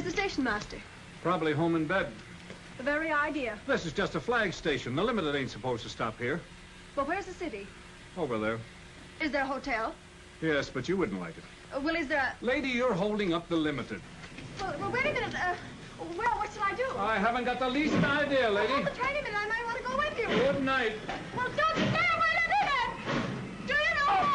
the station master? Probably home in bed. The very idea. This is just a flag station. The Limited ain't supposed to stop here. But where's the city? Over there. Is there a hotel? Yes, but you wouldn't like it. Well, is there a... Lady, you're holding up the Limited. Well, wait a minute. Well, what shall I do? I haven't got the least idea, lady. Hold the train a minute. I might want to go with you. Good night. Well, don't stay away, Lieutenant! Do you know who I am?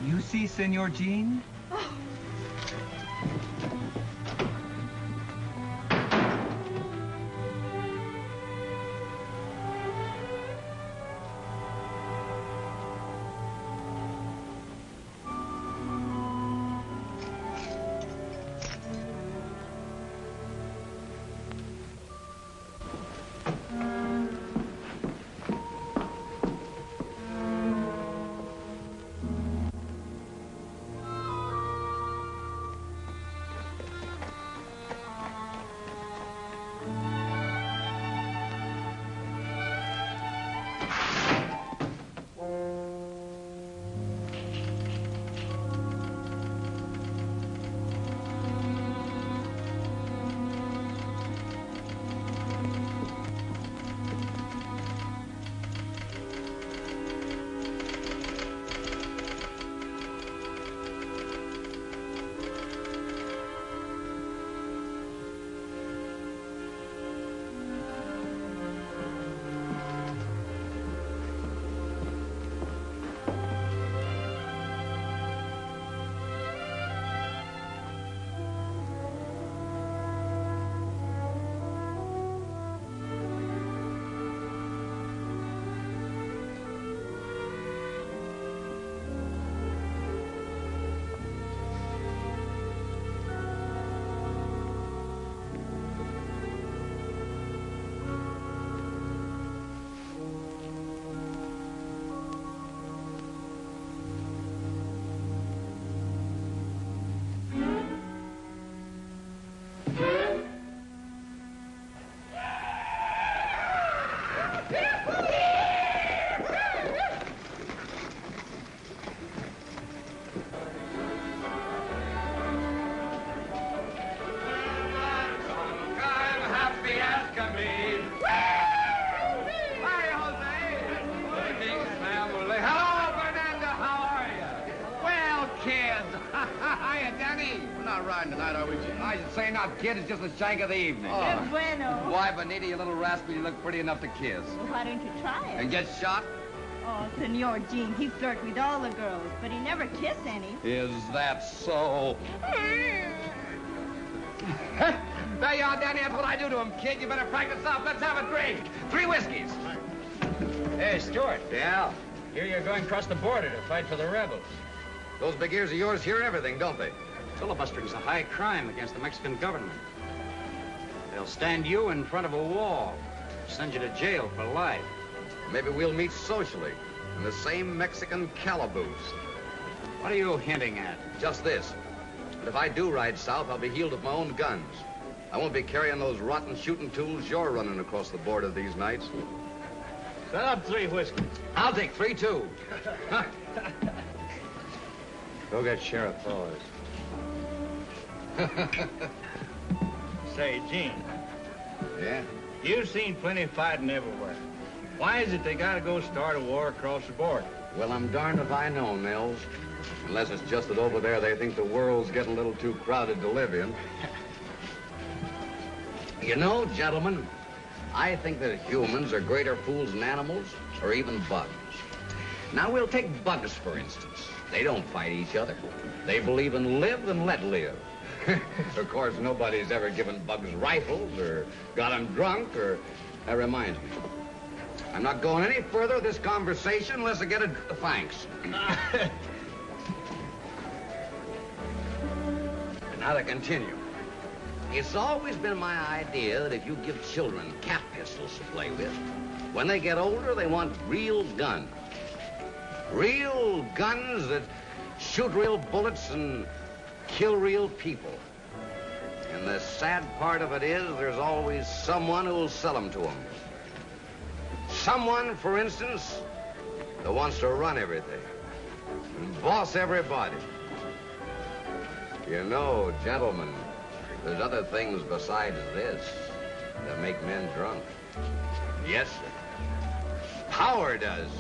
You see, Senor Jean? Oh. Kid, it's just the shank of the evening. Oh. Bueno. Why, Bonita, you little rascal, you look pretty enough to kiss. Well, why don't you try it? And get shot? Oh, Senor Jean, he flirts with all the girls, but he never kissed any. Is that so? There you are, Danny. That's what I do to him, kid. You better practice up. Let's have a drink. 3 whiskeys. Hey, Stuart. Yeah? Here you're going across the border to fight for the rebels. Those big ears of yours hear everything, don't they? Filibustering's a high crime against the Mexican government. They'll stand you in front of a wall, send you to jail for life. Maybe we'll meet socially in the same Mexican calaboose. What are you hinting at? Just this. That if I do ride south, I'll be healed with my own guns. I won't be carrying those rotten shooting tools you're running across the border these nights. Set up 3 whiskeys. I'll take 3, too. Go get Sheriff Thor's. Say, Gene. Yeah? You've seen plenty of fighting everywhere. Why is it they gotta go start a war across the border? Well, I'm darned if I know, Nels. Unless it's just that over there they think the world's getting a little too crowded to live in. You know, gentlemen, I think that humans are greater fools than animals or even bugs. Now, we'll take bugs, for instance. They don't fight each other. They believe in live and let live. Of course, nobody's ever given bugs rifles or got them drunk or... That reminds me. I'm not going any further with this conversation unless I get a... Thanks. Now, Now to continue. It's always been my idea that if you give children cap pistols to play with, when they get older, they want real guns. Real guns that shoot real bullets and kill real people. And the sad part of it is there's always someone who will sell them to them. Someone, for instance, that wants to run everything and boss everybody. You know, gentlemen, there's other things besides this that make men drunk. Yes, sir. Power does.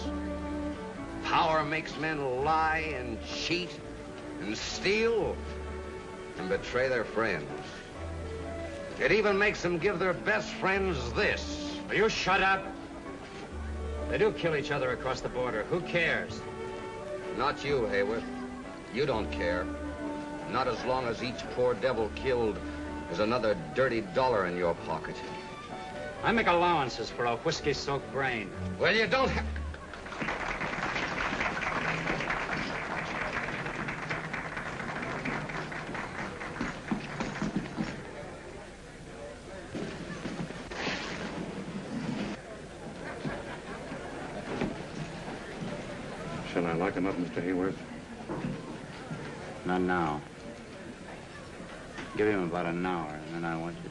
Power makes men lie and cheat and steal and betray their friends. It even makes them give their best friends this. Will you shut up? They do kill each other across the border. Who cares? Not you, Hayworth. You don't care. Not as long as each poor devil killed is another dirty dollar in your pocket. I make allowances for a whiskey-soaked brain. Well, you don't have... Shall I lock him up, Mr. Hayworth? Not now. Give him about an hour, and then I want you.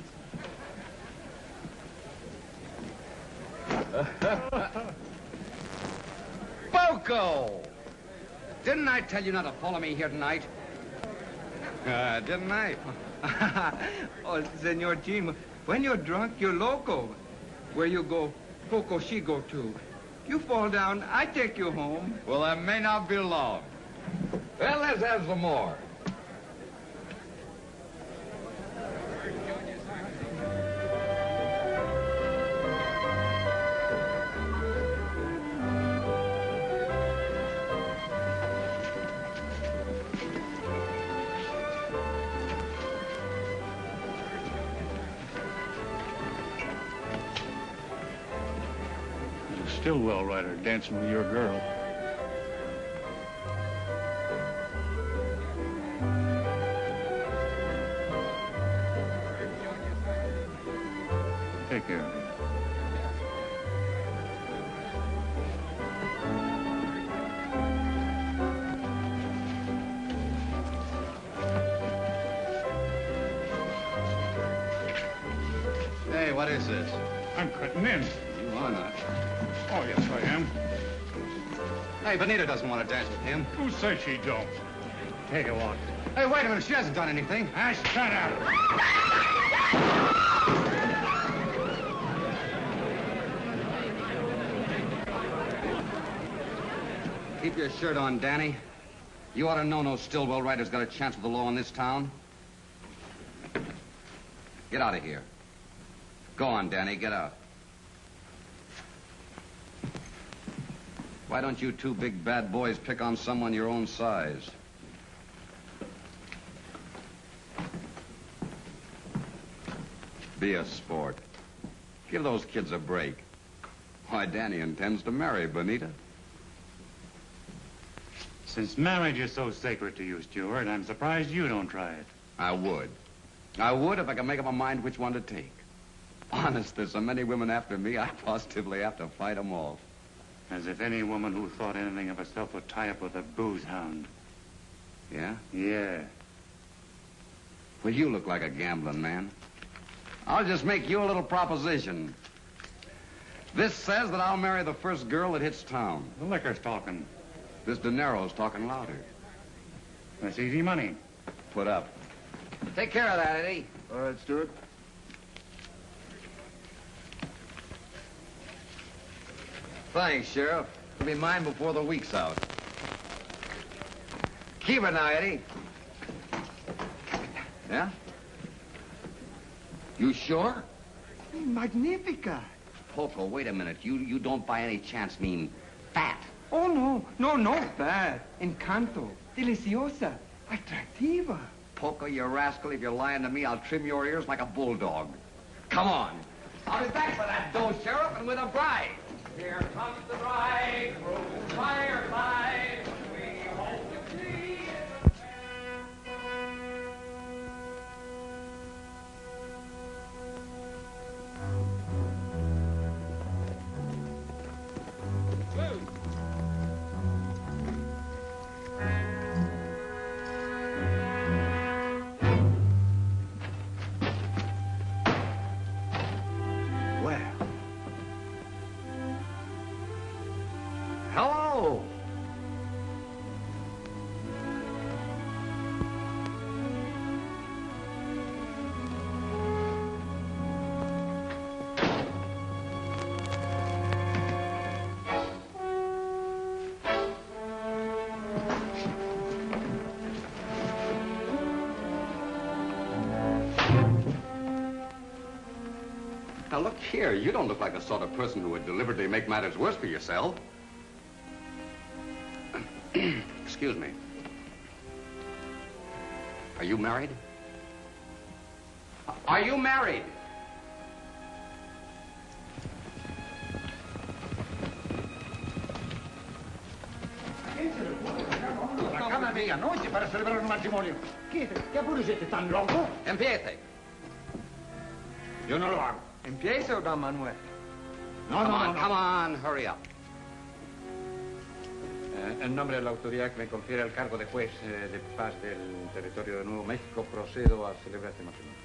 Boco! Didn't I tell you not to follow me here tonight? Didn't I? Oh, Senor Jim, when you're drunk, you're loco. Where you go, Poco, she go too. You fall down, I take you home. Well, that may not be long. Well, let's have some more. Stillwell writer dancing with your girl. Take care of it. Hey, what is this? I'm cutting in. You are not. Oh, yes, I am. Hey, Benita doesn't want to dance with him. Who says she don't? Take a walk. Hey, wait a minute. She hasn't done anything. Ah, shut up. Keep your shirt on, Danny. You ought to know no Stillwell writer's got a chance with the law in this town. Get out of here. Go on, Danny. Get out. Why don't you two big bad boys pick on someone your own size? Be a sport. Give those kids a break. Why, Danny intends to marry Benita. Since marriage is so sacred to you, Stuart, I'm surprised you don't try it. I would. I would if I could make up my mind which one to take. Honest, there's so many women after me, I positively have to fight them all. As if any woman who thought anything of herself would tie up with a booze hound. Yeah? Yeah. Well, you look like a gambling man. I'll just make you a little proposition. This says that I'll marry the first girl that hits town. The liquor's talking. This dinero's talking louder. That's easy money. Put up. Take care of that, Eddie. All right, Stuart. Thanks, Sheriff. It'll be mine before the week's out. Keep it now, Eddie. Yeah? You sure? Magnifica. Poco, wait a minute. You don't by any chance mean fat. Oh, no bad. Encanto. Deliciosa. Atractiva. Poco, you rascal, if you're lying to me, I'll trim your ears like a bulldog. Come on. I'll be back for that dough, Sheriff, and with a bride. Here comes the bride, through fireside. We hope to see. Now, look here. You don't look like the sort of person who would deliberately make matters worse for yourself. Excuse me. Are you married? Are you married? La cama medianoche para celebrar un matrimonio. ¿Qué apuro es este tan loco? Empiece. Yo no lo hago. Empiece, don Manuel. No, Come on, hurry up. En nombre de la autoridad que me confiere el cargo de juez de paz del territorio de Nuevo México, procedo a celebrar este matrimonio.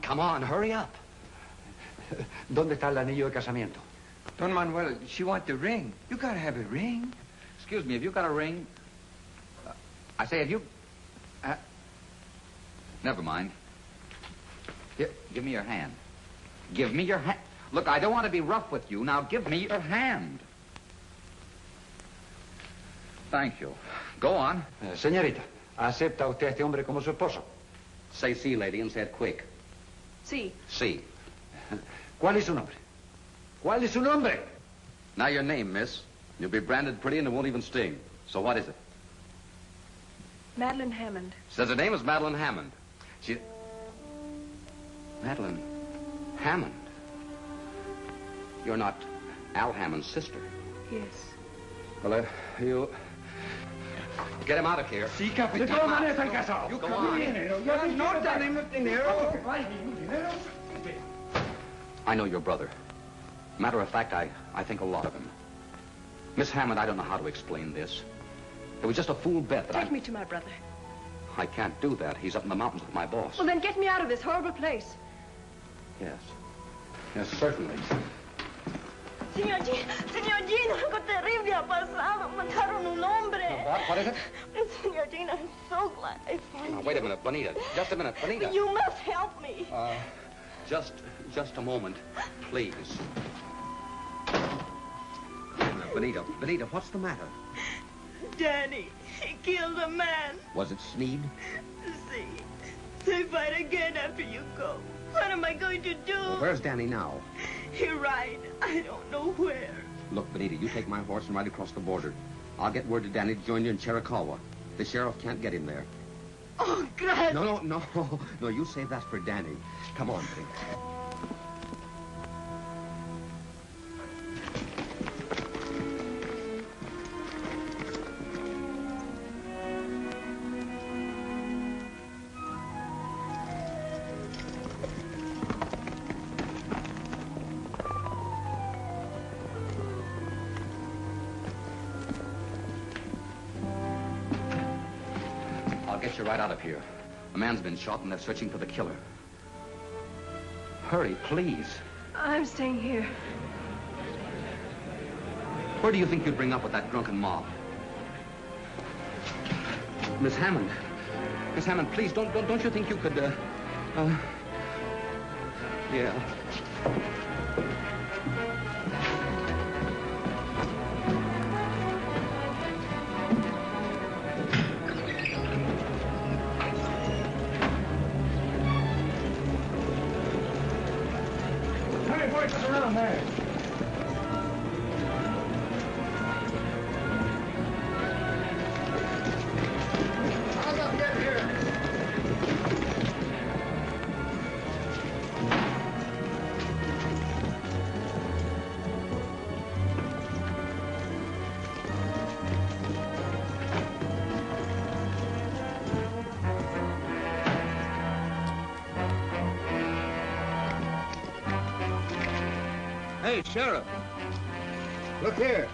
Come on, hurry up. ¿Dónde está el anillo de casamiento? Don Manuel, she want the ring. You gotta have a ring. Excuse me, have you got a ring? I say, have you... Never mind. Here, give me your hand. Give me your hand. Look, I don't want to be rough with you. Now, give me your hand. Thank you. Go on. Señorita, ¿acepta usted a este hombre como su esposo? Say sí, lady, and say it quick. Sí. Sí. ¿Cuál es su nombre? ¿Cuál es su nombre? Now your name, miss. You'll be branded pretty and it won't even sting. So what is it? Madeline Hammond. Says her name is Madeline Hammond. Madeline Hammond? You're not Al Hammond's sister. Yes. Well, you... Get him out of here. Sí, De capitán. todas maneras están casados. Go on. No tenemos dinero. I know your brother. Matter of fact, I think a lot of him. Miss Hammond, I don't know how to explain this. It was just a fool bet that Take me to my brother. I can't do that. He's up in the mountains with my boss. Well, then get me out of this horrible place. Yes. Yes, certainly. Señor Jean, algo terrible ha pasado. Mataron un hombre. What is it? Señor Jean, I'm so glad I found Now, you. wait a minute, Bonita. Just a minute, Bonita. You must help me. Just a moment, please. Bonita, what's the matter? Danny, he killed a man. Was it Sneed? See, they fight again after you go. What am I going to do? Well, where's Danny now? He ride. I don't know where. Look, Bonita, you take my horse and ride across the border. I'll get word to Danny to join you in Chiricahua. The sheriff can't get him there. Oh, gracias. No, you save that for Danny. Come on, Bonita. I'll get you right out of here. A man's been shot and they're searching for the killer. Hurry, please. I'm staying here. Where do you think you'd bring up with that drunken mob? Miss Hammond. Miss Hammond, please, don't you think you could, yeah. How many voices around there? How's up get here? Hey, Sheriff. Look here.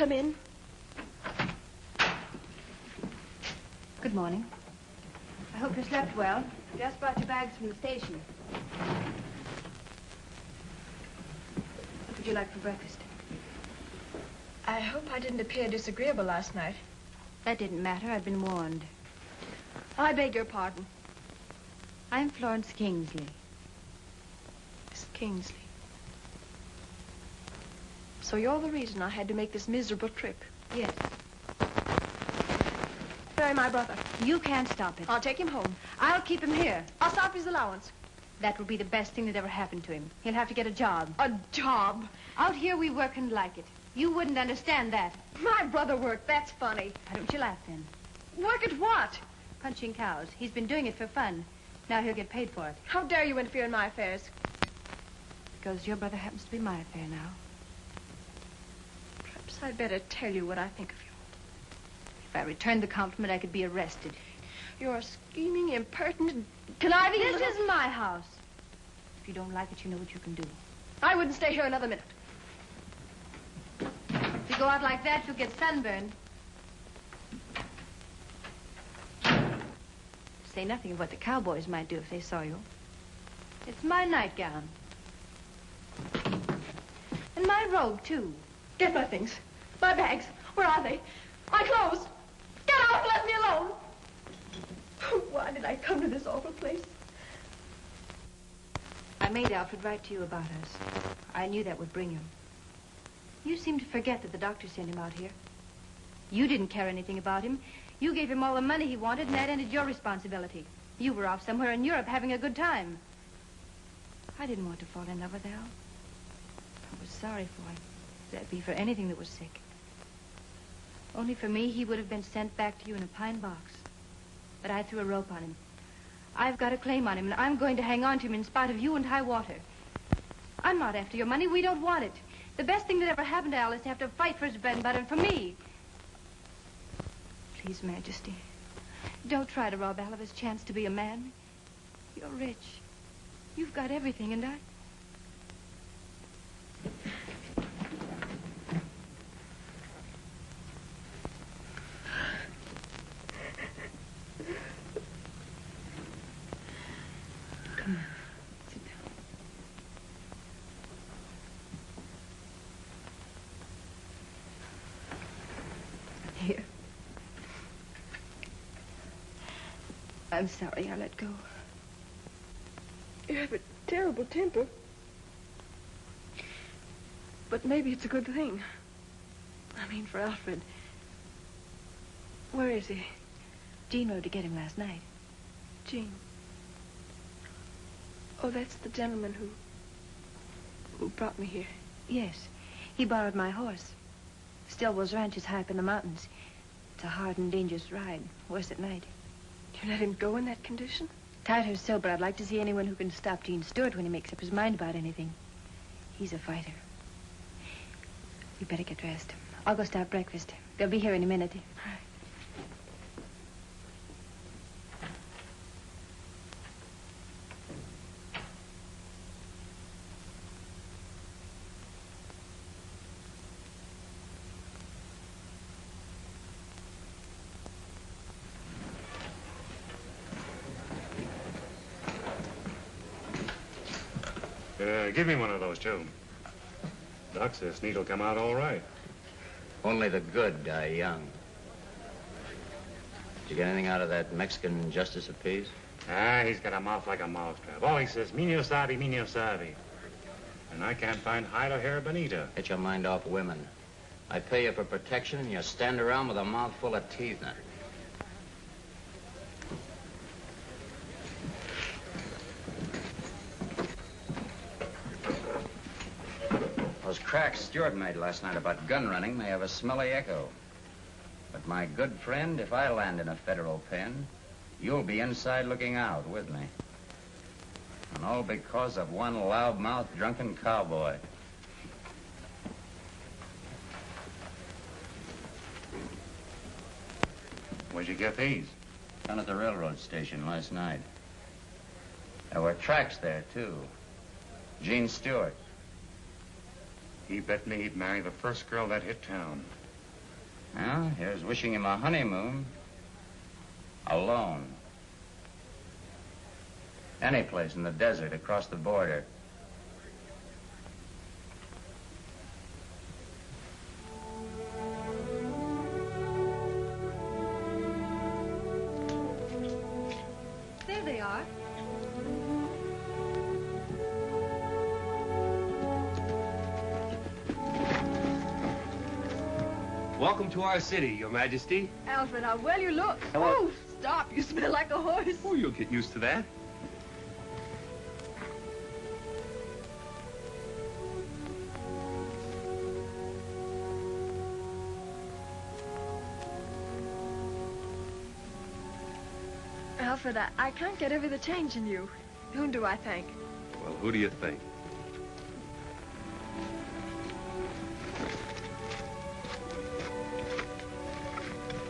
Come in. Good morning. I hope you slept well. Just brought your bags from the station. What would you like for breakfast? I hope I didn't appear disagreeable last night. That didn't matter. I'd been warned. I beg your pardon. I'm Florence Kingsley. Miss Kingsley. So you're the reason I had to make this miserable trip. Yes. Bury my brother. You can't stop it. I'll take him home. I'll keep him here. I'll stop his allowance. That will be the best thing that ever happened to him. He'll have to get a job. A job? Out here we work and like it. You wouldn't understand that. My brother worked. That's funny. Why don't you laugh then? Work at what? Punching cows. He's been doing it for fun. Now he'll get paid for it. How dare you interfere in my affairs? Because your brother happens to be my affair now. Perhaps I'd better tell you what I think of you. If I returned the compliment, I could be arrested. You're a scheming, impertinent, conniving This little... is my house. If you don't like it, you know what you can do. I wouldn't stay here another minute. If you go out like that, you'll get sunburned. Say nothing of what the cowboys might do if they saw you. It's my nightgown. And my robe, too. Get my things. My bags. Where are they? My clothes. Get out and let me alone. Why did I come to this awful place? I made Alfred write to you about us. I knew that would bring him. You seem to forget that the doctor sent him out here. You didn't care anything about him. You gave him all the money he wanted, and that ended your responsibility. You were off somewhere in Europe having a good time. I didn't want to fall in love with Al. I was sorry for him. That'd be for anything that was sick. Only for me, he would have been sent back to you in a pine box. But I threw a rope on him. I've got a claim on him, and I'm going to hang on to him in spite of you and high water. I'm not after your money. We don't want it. The best thing that ever happened to Al is to have to fight for his bread and butter, and for me. Please, Majesty, don't try to rob Al of his chance to be a man. You're rich. You've got everything, and I... Come on, sit down. Here. I'm sorry I let go. You have a terrible temper. But maybe it's a good thing. I mean, for Alfred. Where is he? Jean rode to get him last night. Jean. Oh, that's the gentleman who brought me here. Yes, he borrowed my horse. Stillwell's ranch is high up in the mountains. It's a hard and dangerous ride, worse at night. You let him go in that condition? Tied her so, but I'd like to see anyone who can stop Gene Stewart when he makes up his mind about anything. He's a fighter. You better get dressed. I'll go start breakfast. They'll be here any minute. All right. Give me one of those, too. Doc says Sneed'll come out all right. Only the good die young. Did you get anything out of that Mexican justice of peace? Ah, he's got a mouth like a mousetrap. All he says, "Mino sabe, mino sabe." And I can't find hide or hair of Benita. Get your mind off women. I pay you for protection, and you stand around with a mouth full of teeth now. Those cracks Stewart made last night about gun running may have a smelly echo. But my good friend, if I land in a federal pen, you'll be inside looking out with me. And all because of one loudmouth drunken cowboy. Where'd you get these? Down at the railroad station last night. There were tracks there, too. Gene Stewart. He bet me he'd marry the first girl that hit town. Well, here's wishing him a honeymoon. Alone. Any place in the desert across the border. There they are. Welcome to our city, Your Majesty. Alfred, how well you look. Hello. Oh, stop. You smell like a horse. Oh, you'll get used to that. Alfred, I can't get over the change in you. Whom do I thank? Well, who do you think?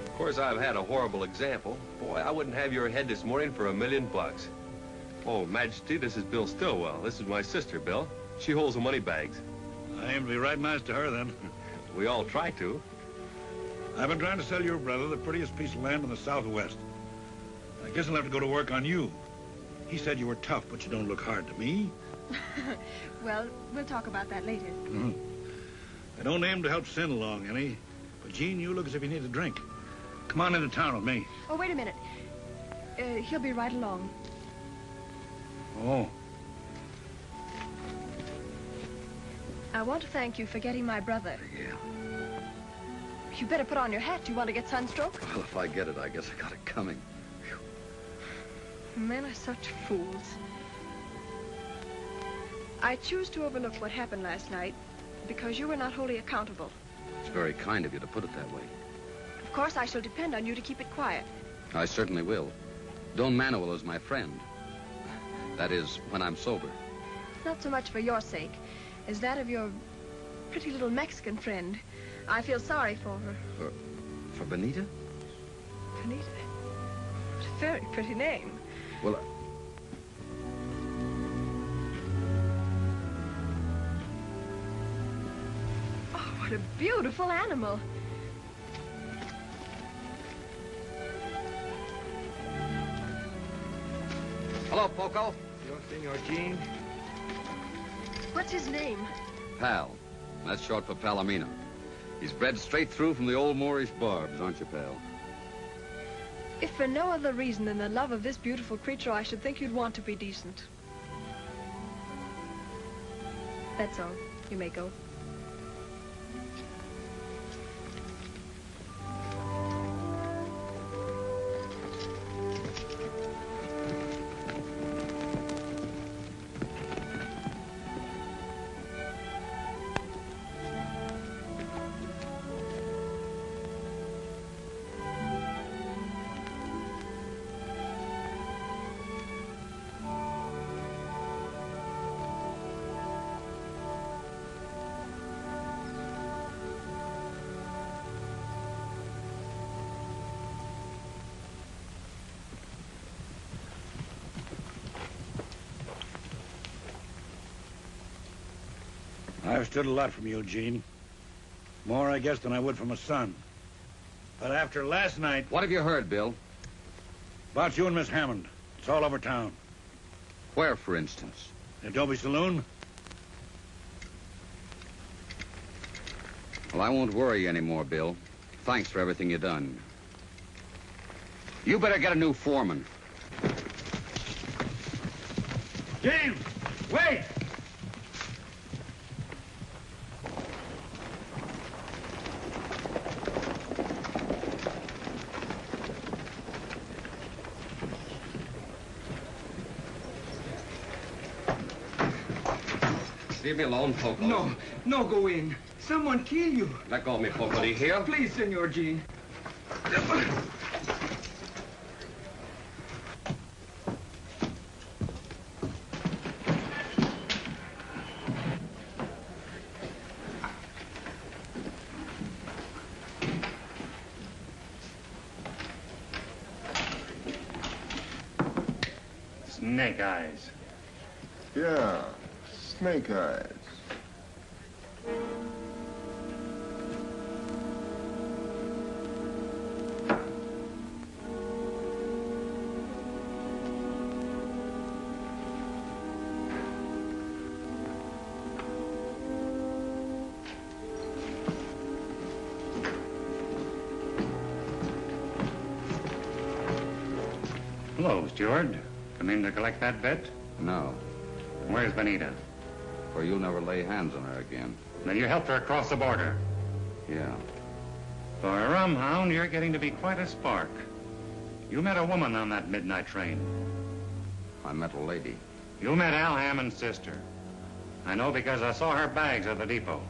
Of course, I've had a horrible example. Boy, I wouldn't have your head this morning for $1,000,000. Oh, Majesty, this is Bill Stillwell. This is my sister, Bill. She holds the money bags. I aim to be right nice to her, then. We all try to. I've been trying to sell your brother the prettiest piece of land in the Southwest. I guess I'll have to go to work on you. He said you were tough, but you don't look hard to me. Well, we'll talk about that later. Mm-hmm. I don't aim to help Sin along any, but Gene, you look as if you need a drink. Come on into town with me. Oh, wait a minute. He'll be right along. Oh. I want to thank you for getting my brother. Yeah. You better put on your hat. Do you want to get sunstroke? Well, if I get it, I guess I got it coming. Men are such fools. I choose to overlook what happened last night because you were not wholly accountable. It's very kind of you to put it that way. Of course, I shall depend on you to keep it quiet. I certainly will. Don Manuel is my friend. That is, when I'm sober. Not so much for your sake as that of your pretty little Mexican friend. I feel sorry for her. For Benita? Benita? What a very pretty name. Well, Oh, what a beautiful animal. Hello, Poco. Senor Gene. What's his name? Pal. That's short for Palomino. He's bred straight through from the old Moorish barbs, aren't you, pal? If for no other reason than the love of this beautiful creature, I should think you'd want to be decent. That's all. You may go. I've stood a lot from you, Gene. More, I guess, than I would from a son. But after last night... What have you heard, Bill? About you and Miss Hammond. It's all over town. Where, for instance? The Adobe Saloon? Well, I won't worry you anymore, Bill. Thanks for everything you've done. You better get a new foreman. James! Wait! Leave me alone, Poco. No, no, go in. Someone kill you. Let go of me, Poco. Do you hear? Please, Senor Gene. Snake eyes. Yeah, snake eyes. 'Cause Hello, steward. Come in to collect that bet? No. Where's Benita? For you'll never lay hands on her again. Then you helped her across the border. Yeah. For a rum hound, you're getting to be quite a spark. You met a woman on that midnight train. I met a lady. You met Al Hammond's sister. I know because I saw her bags at the depot.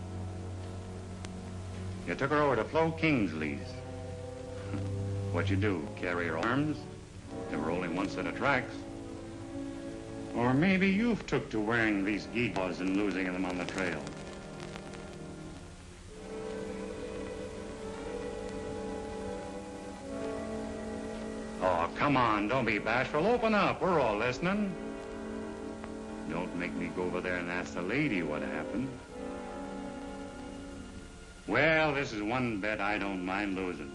You took her over to Flo Kingsley's. What'd you do, carry her arms? There were only one set of tracks. Or maybe you've took to wearing these gewgaws and losing them on the trail. Oh, come on, don't be bashful. Open up, we're all listening. Don't make me go over there and ask the lady what happened. Well, this is one bet I don't mind losing.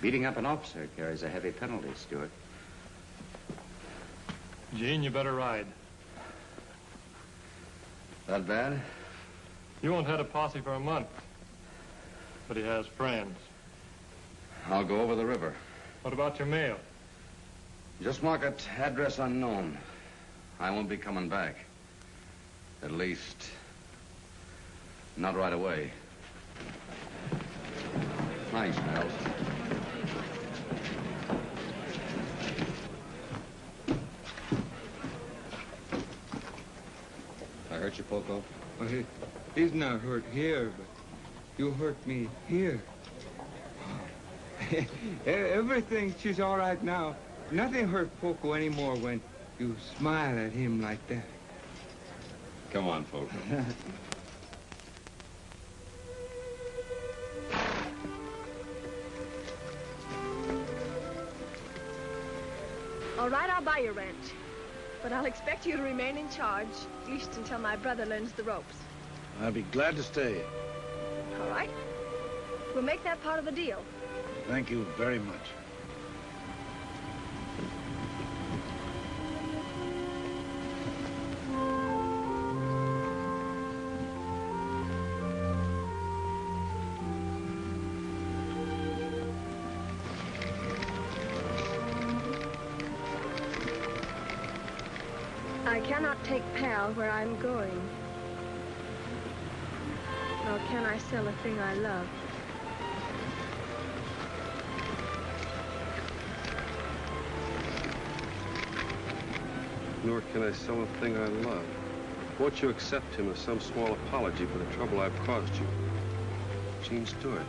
Beating up an officer carries a heavy penalty, Stewart. Gene, you better ride. That bad? You won't have a posse for a month. But he has friends. I'll go over the river. What about your mail? Just mark it address unknown. I won't be coming back. At least, not right away. Thanks, Miles. I hurt you, Poco? Well, he's not hurt here, but you hurt me here. Everything, she's all right now. Nothing hurt Poco anymore when you smile at him like that. Come on, Poco. All right, I'll buy your ranch. But I'll expect you to remain in charge, at least until my brother learns the ropes. I'll be glad to stay. All right? We'll make that part of the deal. Thank you very much. I cannot take Pal where I'm going. Nor can I sell a thing I love. Nor can I sell a thing I love. Won't you accept him as some small apology for the trouble I've caused you? Gene Stewart.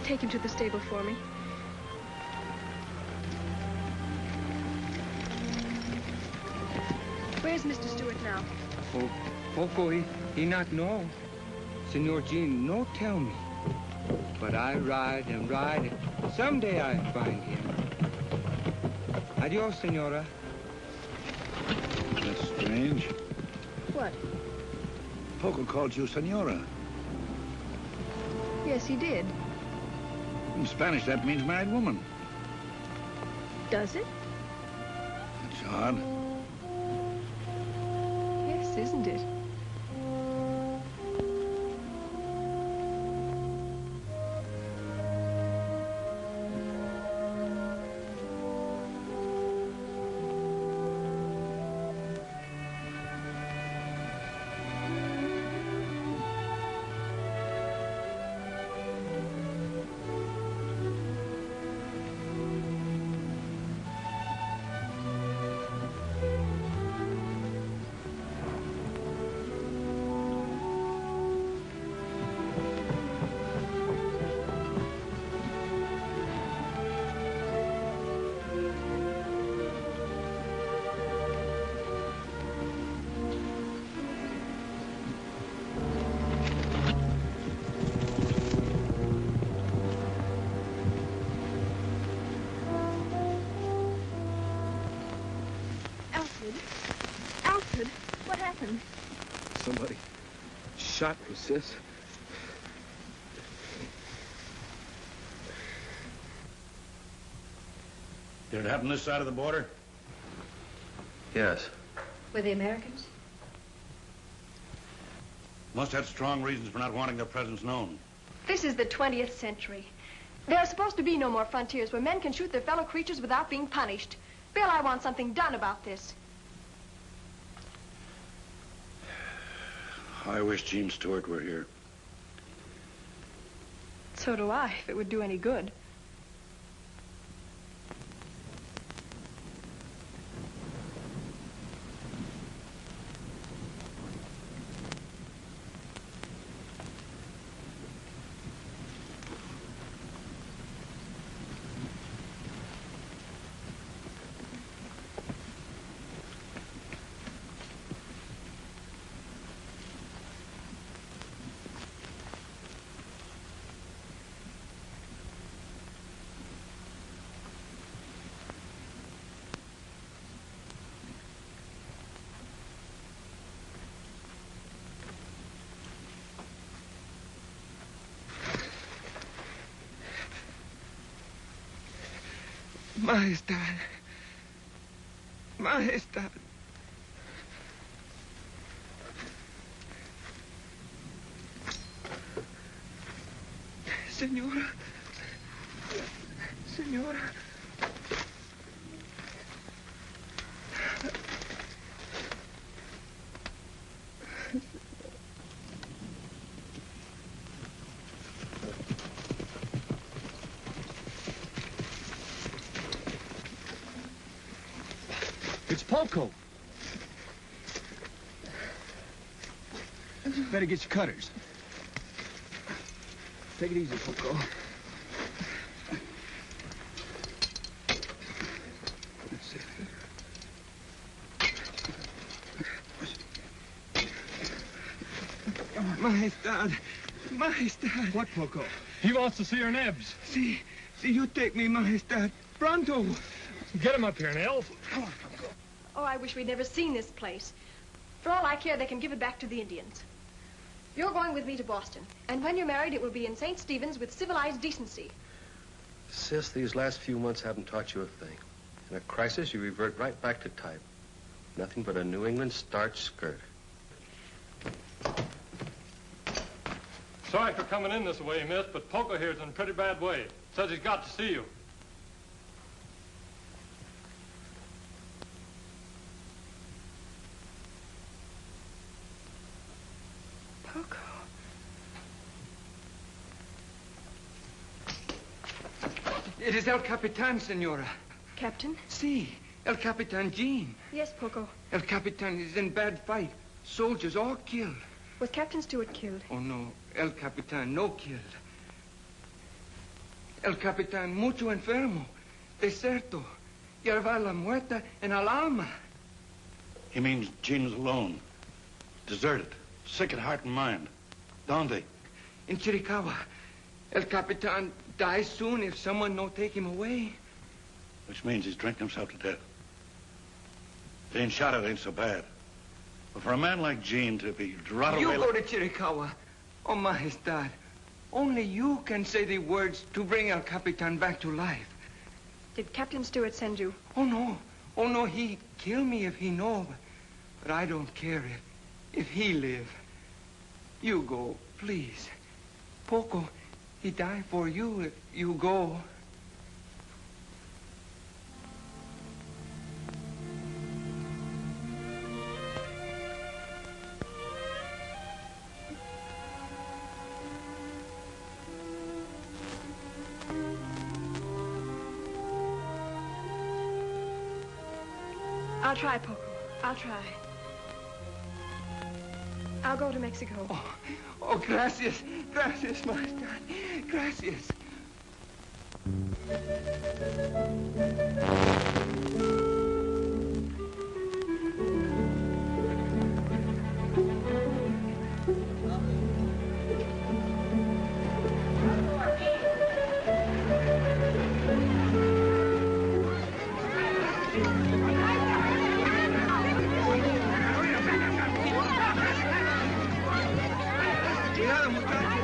Take him to the stable for me. Where's Mr. Stewart now? Oh, Poco, he not know. Senor Gene, no tell me. But I ride and ride, and someday I find him. Adios, senora. That's strange. What? Poco called you Senora. Yes, he did. In Spanish, that means married woman. Does it? That's John. Yes, isn't it? Alfred, what happened? Somebody shot me, sis. Did it happen this side of the border? Yes. Were they Americans? Must have strong reasons for not wanting their presence known. This is the 20th century. There are supposed to be no more frontiers where men can shoot their fellow creatures without being punished. Bill, I want something done about this. I wish Gene Stewart were here. So do I, if it would do any good. Majestad. Majestad. Señora. Señora. It's Poco. Better get your cutters. Take it easy, Poco. That's it. Majestad. Majestad. What, Poco? He wants to see her nibs. See, you take me, Majestad. Pronto. Get him up here, Nels. Come on. Oh, I wish we'd never seen this place. For all I care, they can give it back to the Indians. You're going with me to Boston. And when you're married, it will be in St. Stephen's with civilized decency. Sis, these last few months haven't taught you a thing. In a crisis, you revert right back to type. Nothing but a New England starch skirt. Sorry for coming in this way, miss, but Poco here's in a pretty bad way. Says he's got to see you. Poco. It is El Capitan, Senora. Captain? Si, El Capitan Jean. Yes, Poco. El Capitan is in bad fight. Soldiers all killed. Was Captain Stewart killed? Oh, no. El Capitan no killed. El Capitan mucho enfermo. Deserto. Llevar la muerta en el alma. He means Gene was alone. Deserted. Sick at heart and mind. Donde? In Chiricahua. El Capitan dies soon if someone no take him away. Which means he's drinking himself to death. Being shot at ain't so bad. But for a man like Gene to be rotted You away go to Chiricahua. Oh, Majestad. Only you can say the words to bring El Capitan back to life. Did Captain Stewart send you? Oh, no. Oh, no, he kill me if he know. But I don't care if he live. You go, please. Poco, he die for you if you go. I'll try, Poco. I'll try. I'll go to Mexico. Oh, gracias. Gracias, Majestad. Gracias. Cuidado, muchachos.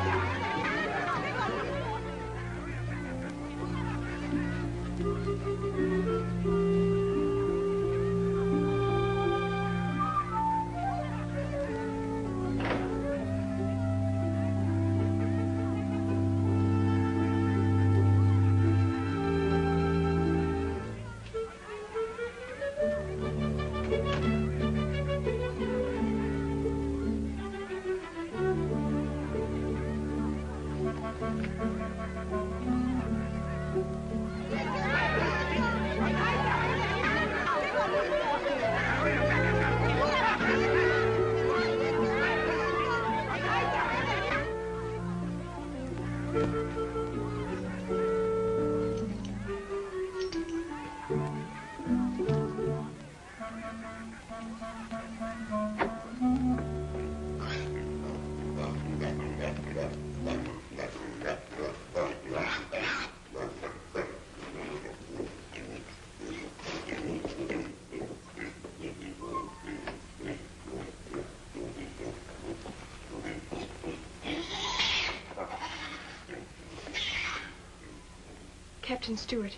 Captain Stewart.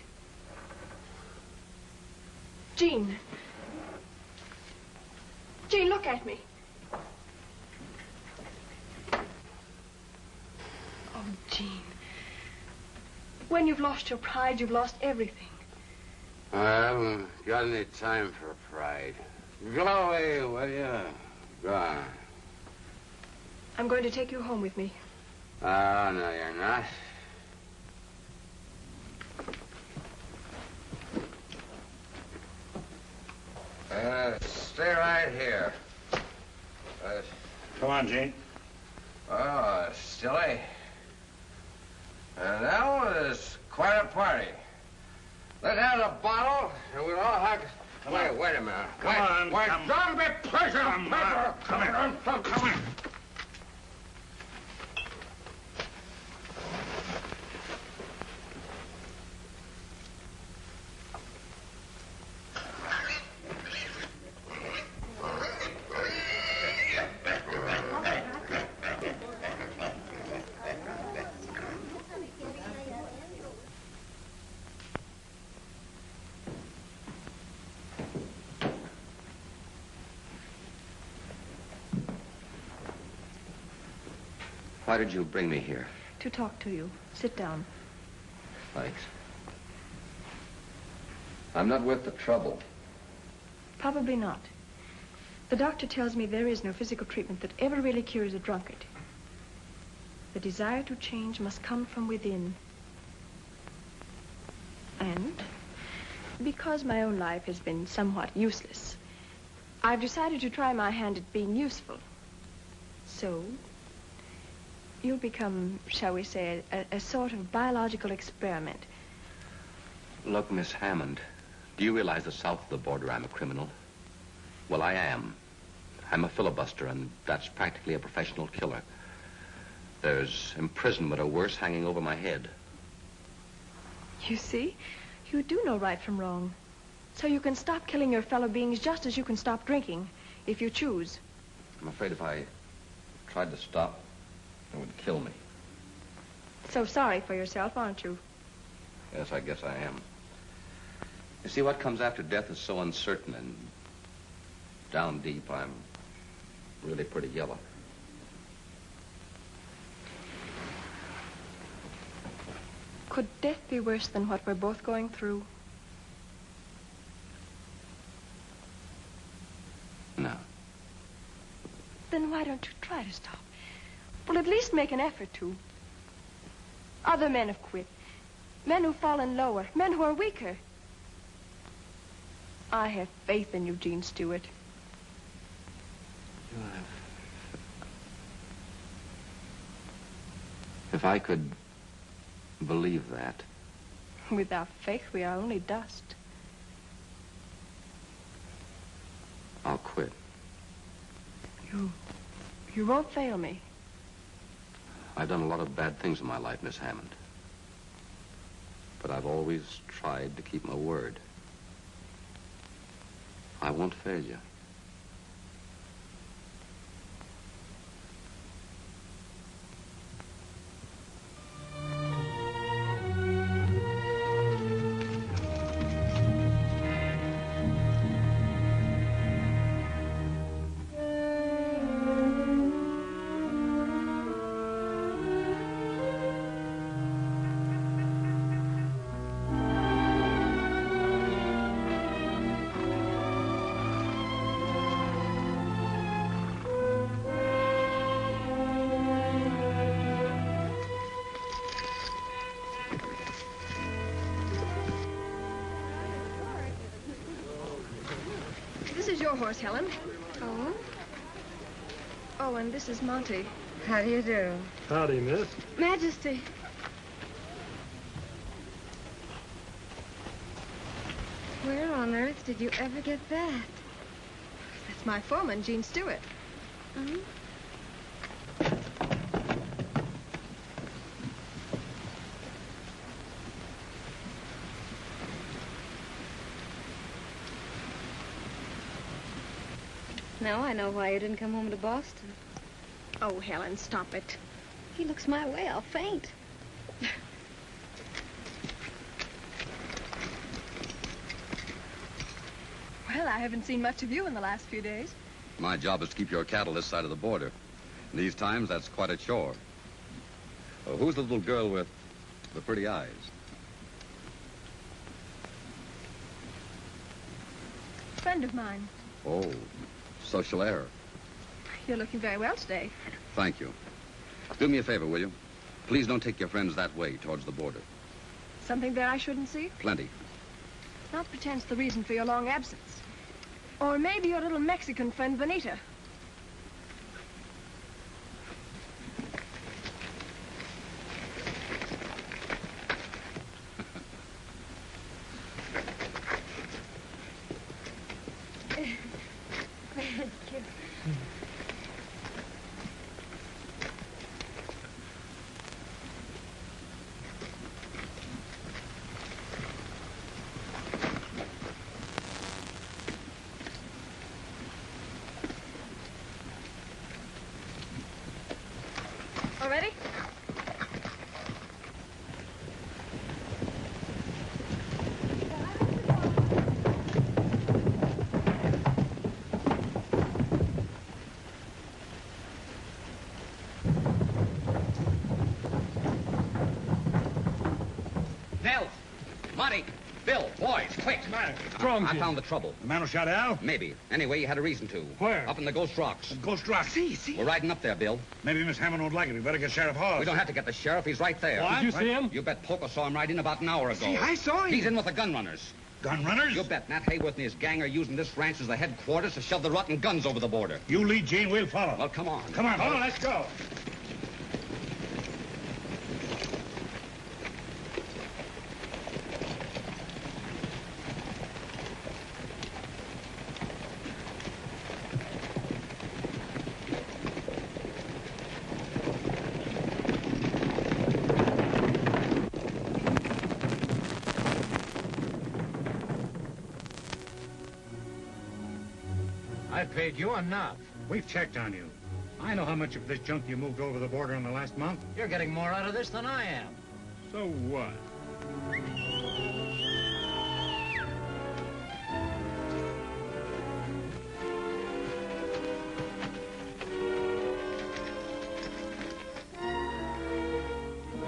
Jean. Jean, look at me. Oh, Jean. When you've lost your pride, you've lost everything. I haven't got any time for pride. Go away, will you? Go on. I'm going to take you home with me. Oh, no, you're not. Stay right here. Come on, Gene. Oh, silly. That was quite a party. Let's have a bottle, and we'll all have... Wait a minute. Come on, Wait, come. don't be pushing Come on, come here. Come on. Why did you bring me here? To talk to you. Sit down. Thanks. I'm not worth the trouble. Probably not. The doctor tells me there is no physical treatment that ever really cures a drunkard. The desire to change must come from within. And because my own life has been somewhat useless, I've decided to try my hand at being useful. So, you'll become, shall we say, a sort of biological experiment. Look, Miss Hammond, do you realize that south of the border I'm a criminal? Well, I am. I'm a filibuster, and that's practically a professional killer. There's imprisonment or worse hanging over my head. You see, you do know right from wrong. So you can stop killing your fellow beings just as you can stop drinking, if you choose. I'm afraid if I tried to stop, it would kill me. So sorry for yourself, aren't you? Yes, I guess I am. You see, what comes after death is so uncertain, and down deep, I'm really pretty yellow. Could death be worse than what we're both going through? No. Then why don't you try to stop? Well, at least make an effort to. Other men have quit. Men who've fallen lower. Men who are weaker. I have faith in Eugene Stewart. If I could believe that. Without faith, we are only dust. I'll quit. You won't fail me. I've done a lot of bad things in my life, Miss Hammond. But I've always tried to keep my word. I won't fail you. This is your horse, Helen. Oh? Oh, and this is Monty. How do you do? Howdy, miss. Majesty. Where on earth did you ever get that? That's my foreman, Gene Stewart. Hmm? Now I know why you didn't come home to Boston. Oh, Helen, stop it. He looks my way, I'll faint. Well, I haven't seen much of you in the last few days. My job is to keep your cattle this side of the border. In these times, that's quite a chore. Oh, who's the little girl with the pretty eyes? Friend of mine. Oh, social error. You're looking very well today. Thank you. Do me a favor, will you? Please don't take your friends that way, towards the border. Something there I shouldn't see? Plenty. Not pretends the reason for your long absence. Or maybe your little Mexican friend, Benita. Thank you. All ready? Nell! Monty! Bill! Boys, quick! What's the matter? What's wrong, I Jim? found the trouble. The man who shot Al? Maybe. Anyway, you had a reason to. Where? Up in the Ghost Rocks. Ghost Rock. See. We're riding up there, Bill. Maybe Miss Hammond won't like it. We better get Sheriff Hawes. We don't have to get the sheriff. He's right there. What? Did you see him? You bet Poco saw him ride in about an hour ago. See, I saw him. He's in with the gun runners. Gun runners? You bet Nat Hayworth and his gang are using this ranch as the headquarters to shove the rotten guns over the border. You lead, Gene. We'll follow. Well, come on. Come on, let's go. I paid you enough. We've checked on you. I know how much of this junk you moved over the border in the last month. You're getting more out of this than I am. So what?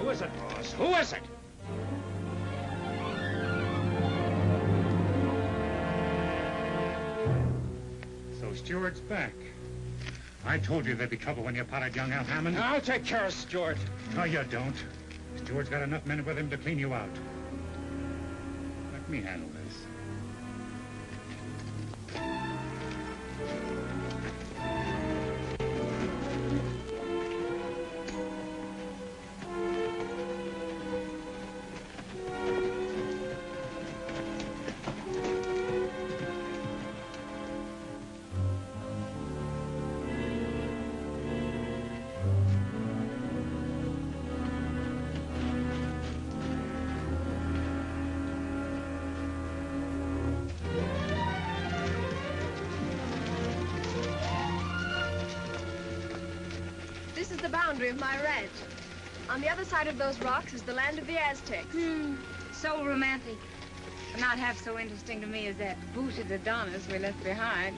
Who is it, boss? Who is it? So Stewart's back. I told you there'd be trouble when you potted young Al Hammond. I'll take care of Stewart. No, you don't. Stewart's got enough men with him to clean you out. Let me handle this. This is the boundary of my ranch. On the other side of those rocks is the land of the Aztecs. So romantic. But not half so interesting to me as that booted Adonis we left behind.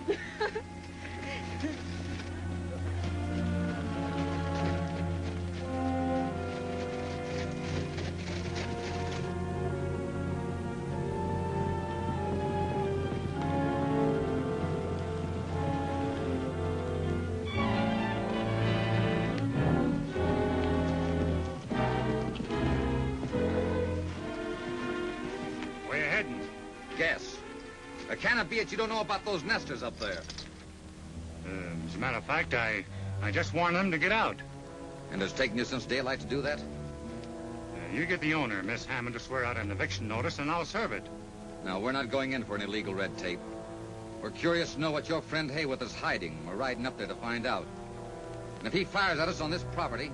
Where you heading? Guess. Can it be that you don't know about those nesters up there? As a matter of fact, I just warned them to get out. And it's taken you since daylight to do that? You get the owner, Miss Hammond, to swear out an eviction notice, and I'll serve it. Now, we're not going in for any legal red tape. We're curious to know what your friend Hayworth is hiding. We're riding up there to find out. And if he fires at us on this property,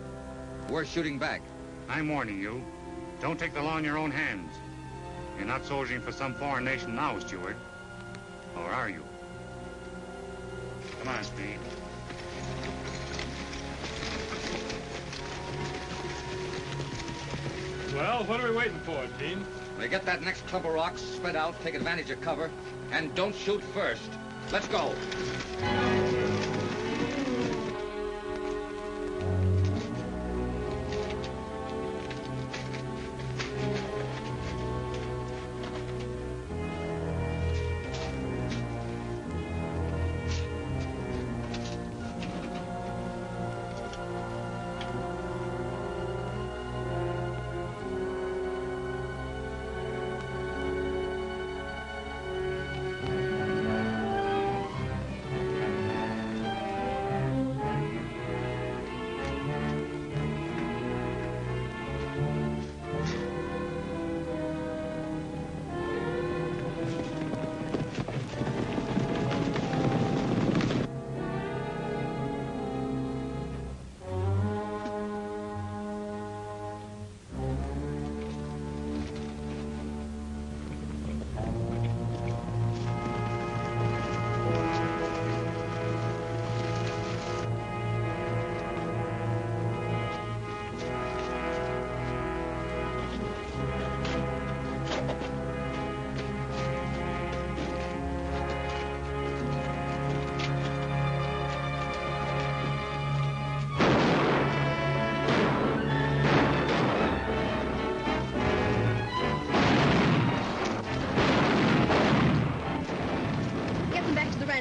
we're shooting back. I'm warning you. Don't take the law in your own hands. You're not soldiering for some foreign nation now, Stewart. Or are you? Come on, Speed. Well, what are we waiting for, Dean? We get that next clump of rocks, spread out, take advantage of cover, and don't shoot first. Let's go.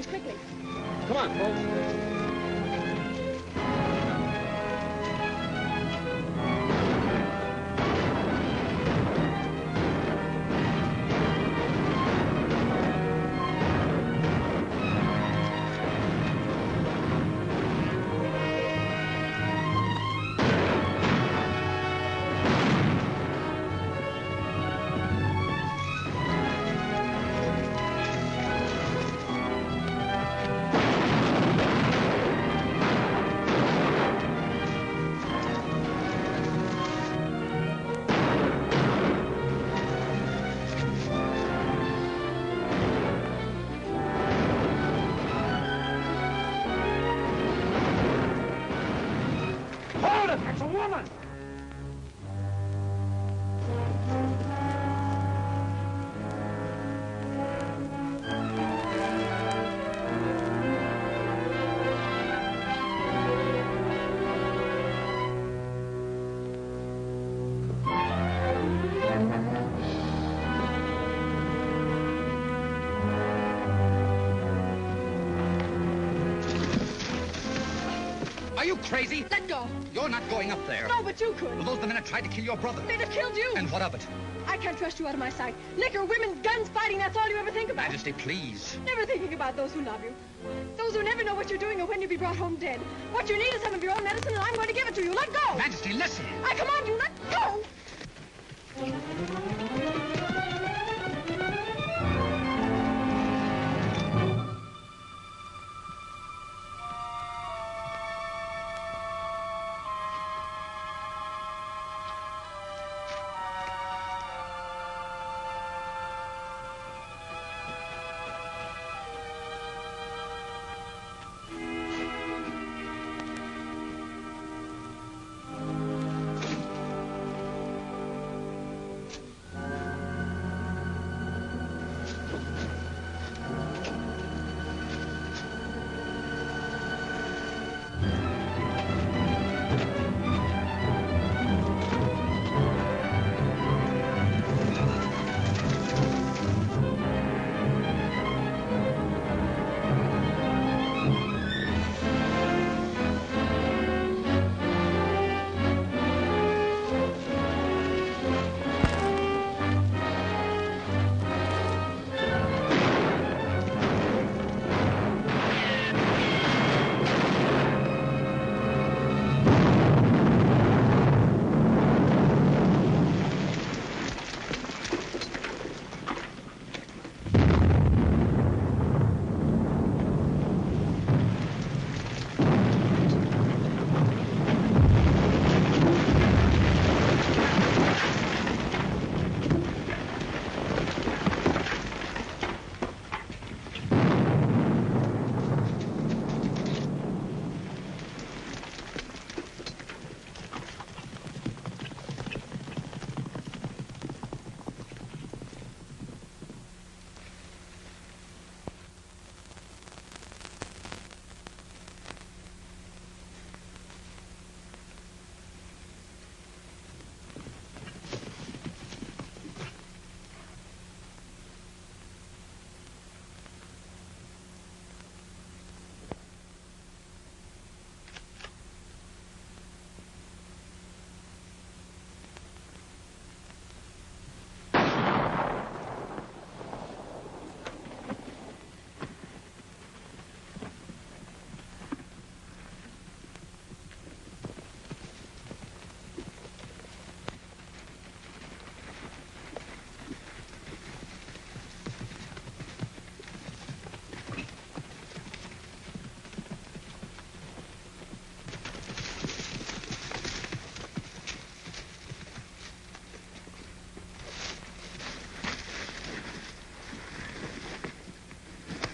Quickly. Come on, folks. It's a woman! crazy? Let go. You're not going up there. No, but you could. Well, those are the men that tried to kill your brother. They'd have killed you. And what of it? I can't trust you out of my sight. Liquor, women, guns, fighting, that's all you ever think about. Majesty, please. Never thinking about those who love you. Those who never know what you're doing or when you'll be brought home dead. What you need is some of your own medicine, and I'm going to give it to you. Let go. Majesty, listen. I command you, let go.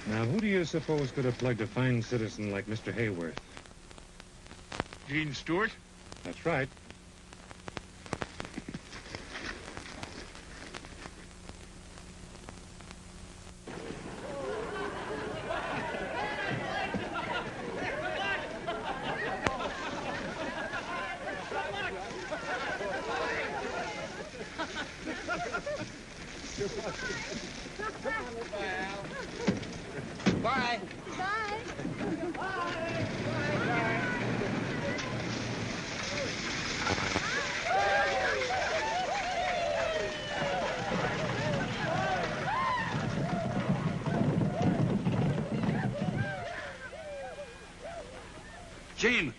Now, who do you suppose could have plugged a fine citizen like Mr. Hayworth? Gene Stewart? That's right. Bye. Gene!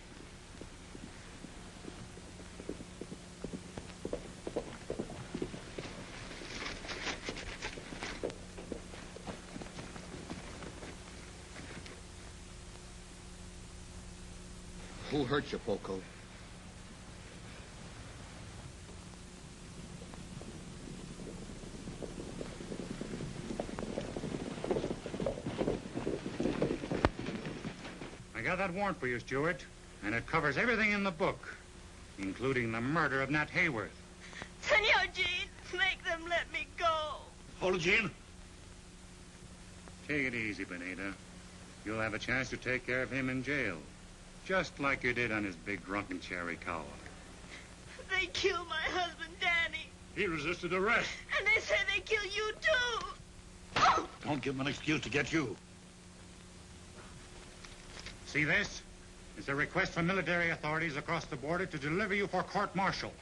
Who hurt you, Poco? I got that warrant for you, Stewart, and it covers everything in the book, including the murder of Nat Hayworth. Senor Gene, make them let me go. Hold it, Gene. Take it easy, Benita. You'll have a chance to take care of him in jail, just like you did on his big drunken Cherikawa. They killed my husband, Danny. He resisted arrest. And they said they killed you, too. Don't give him an excuse to get you. See this? is a request from military authorities across the border to deliver you for court-martial.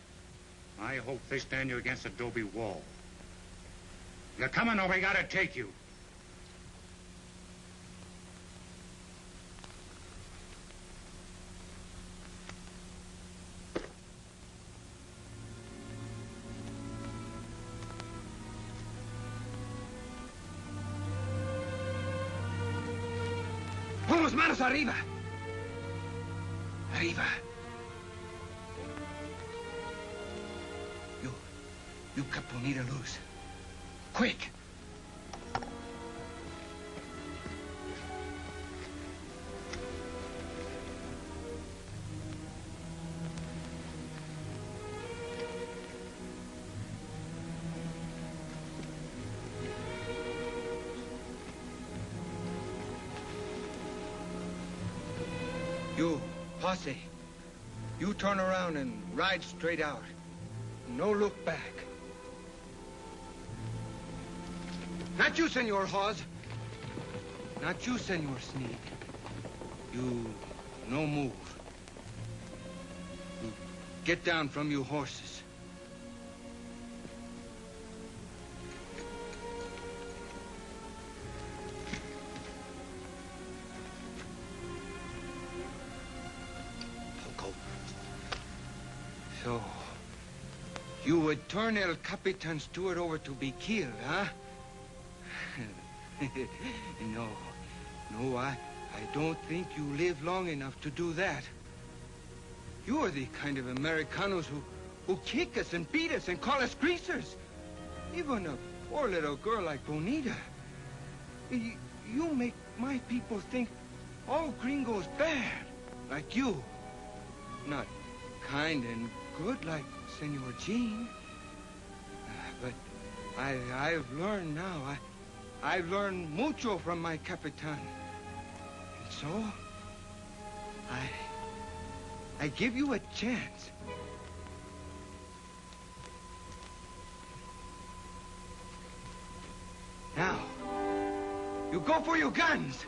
I hope they stand you against a adobe wall. You're coming or we gotta take you. Pon las manos arriba. Arriba. You cut Bonita loose. Quick. You, posse, you turn around and ride straight out. No look back. Not you, Senor Hawes. Not you, Senor Sneak. You no move. You get down from you horses. So, you would turn El Capitan Stewart over to be killed, huh? No, I don't think you live long enough to do that. You are the kind of Americanos who kick us and beat us and call us greasers. Even a poor little girl like Bonita. You make my people think all gringos bad, like you. Not kind and good like Senor Jean. But I've learned now. I've learned mucho from my Capitan. And so, I give you a chance. Now, you go for your guns.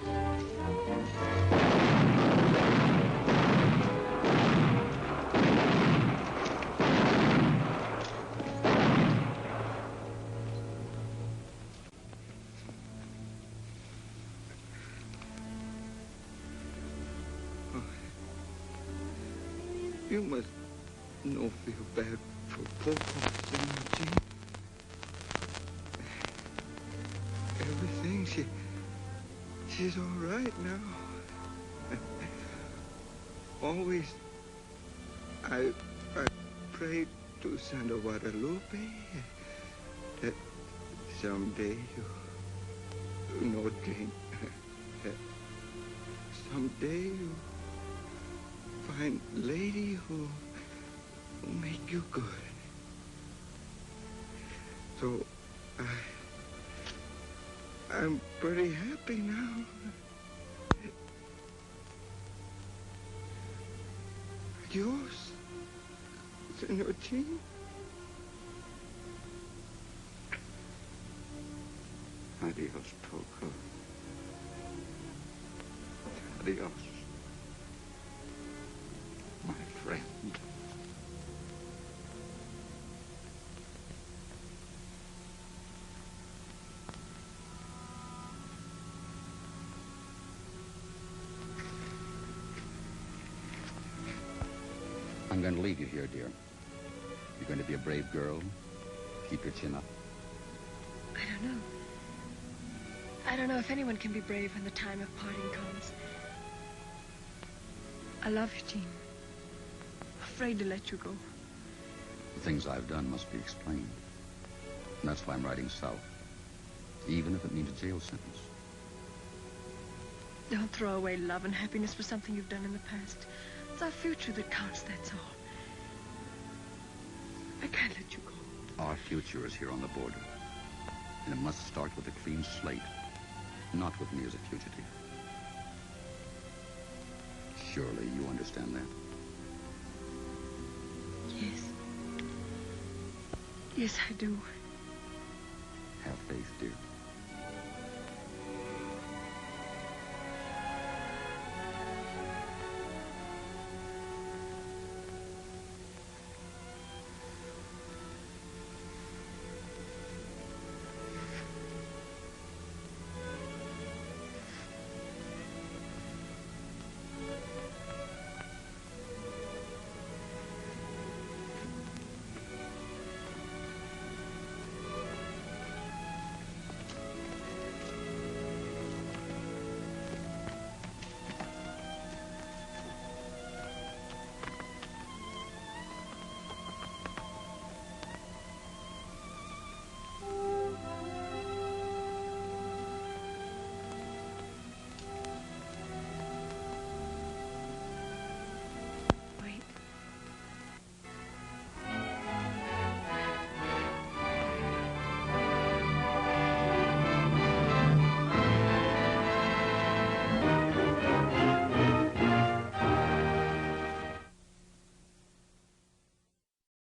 You must no feel bad for Poco, Senor Jean. Everything, she's all right now. Always, I prayed to Santa Guadalupe that someday you know, Jane, that someday you find lady who make you good. So I'm pretty happy now. Adios, Senor Jean. Adios, Poco. Adios. My friend. I'm going to leave you here, dear. You're going to be a brave girl. Keep your chin up. I don't know if anyone can be brave when the time of parting comes. I love you, Jean. Afraid to let you go. The things I've done must be explained. And that's why I'm riding south. Even if it means a jail sentence. Don't throw away love and happiness for something you've done in the past. It's our future that counts, that's all. I can't let you go. Our future is here on the border. And it must start with a clean slate. Not with me as a fugitive. Surely you understand that? Yes. Yes, I do. Have faith, dear.